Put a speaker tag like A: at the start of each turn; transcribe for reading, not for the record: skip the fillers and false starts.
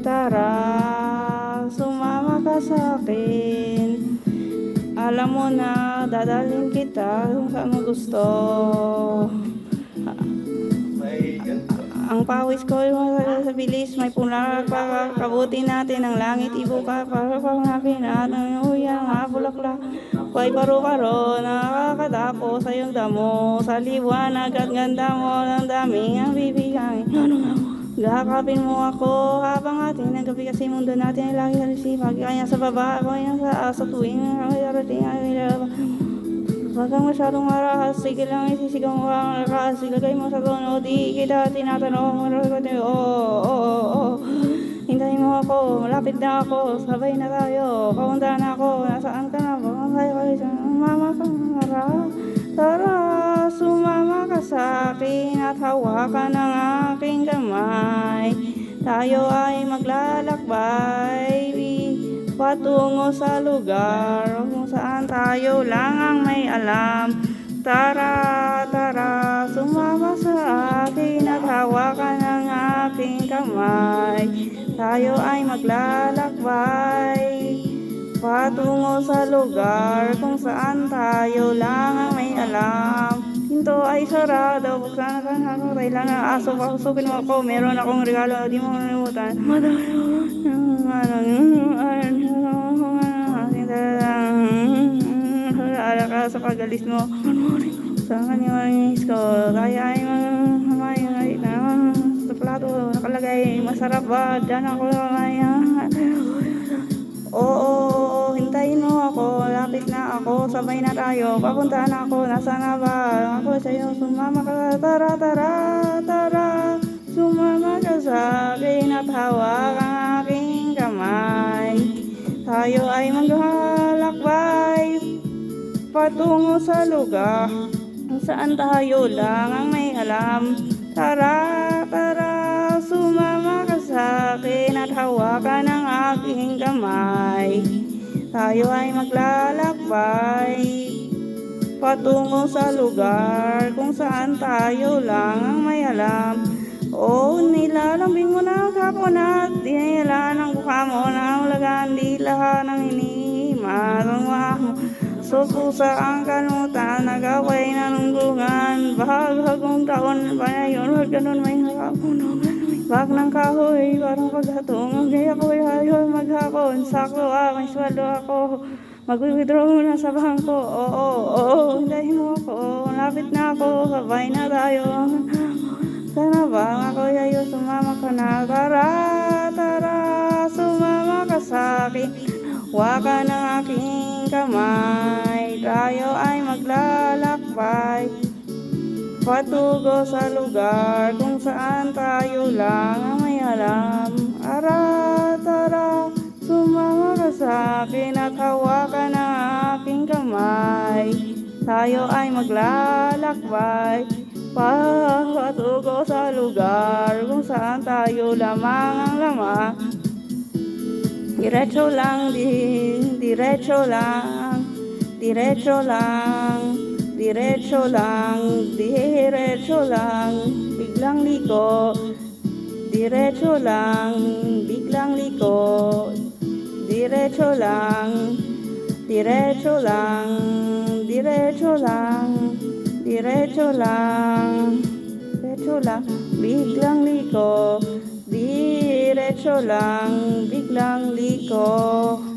A: Tara, sumama ka sa akin. Alam mo na, dadalhin kita kung saan mo gusto. Ang pawis ko sa bilis, may pula pa, kabuti natin ang langit, ibuka para pangapin at ang uyang mga bulaklak. Kuway paro-paro, nakakadako sa iyong damo, sa liwanag at ganda mo, ng daming ang bibigay. Gakapin mo ako habang ating naggabi, kasi mundo natin ay lagi halisipag. Kaya sa baba ako ay nasa sa tuwing ay darating ay wag kang masyadong marahas, sige lang isisigaw mo ang lakas, ilagay mo sa tono, di kita tinatanong, hintayin mo ako, malapit na ako, sabay na tayo, kaunta na ako, nasaan ka na, sumama ka, tara, sumama ka sa akin at hawakan ang aking kamay, tayo ay maglalakbay patungo sa lugar kung saan tayo lang ang may alam. Tara, tara, sumama sa akin at hawakan ang aking kamay. Tayo ay maglalakbay patungo sa lugar kung saan tayo lang ang may alam. Pinto ay sarado, buksan ka na ako, kailan na aso, pasukin mo ako, meron akong regalo, di mo manimutan. Sa pagalis mo sa kanyang ko, kaya ay mamay na sa plato nakalagay, masarap ba? Diyan ako mamaya. Oo, hintayin mo ako, lapit na ako, sabay na tayo, papunta na ako, nasa na ba? Ako sa'yo, sumama ka, tara, tara, tara, sumama ka sa akin at hawak ang aking kamay. Tayo ay maglalakbay patungo sa lugar kung saan tayo lang ang may alam. Tara, tara, sumama ka sa akin at hawakan ang aking kamay. Tayo ay maglalakbay patungo sa lugar kung saan tayo lang ang may alam. Oh, nilalambing mo na ang kapon at dinila ng mukha mo na ulagan, dila ng hinihimat ang mo. Sususa ang kanutan, nagaway na nunggungan, bahagong taon pa na yun, huwag ganun may hakapuno. Bak ng kahoy, parang paghatong, ang gaya ko ay maghakon, sakto may swaldo ako, mag-withdraw na sa bangko, oo, hintayin mo ako, lapit na ako, sabay na tayo. Sana ba ako yayo, sumama ka na, tara, tara, sumama ka sa akin, wakan ang aking kamay, tayo ay maglalakbay patungo sa lugar kung saan tayo lang ang may alam. Ara, tara, sumama ka sa akin at hawakan ang aking kamay, tayo ay maglalakbay patungo sa lugar kung saan tayo lamang ang lamang. Diretso lang din, diretso lang, diretso lang, diretso lang, diretso lang, biglang liko, diretso lang, biglang liko, diretso lang, diretso lang, diretso lang, diretso lang, diretso lang, biglang liko, diretso lang, biglang liko.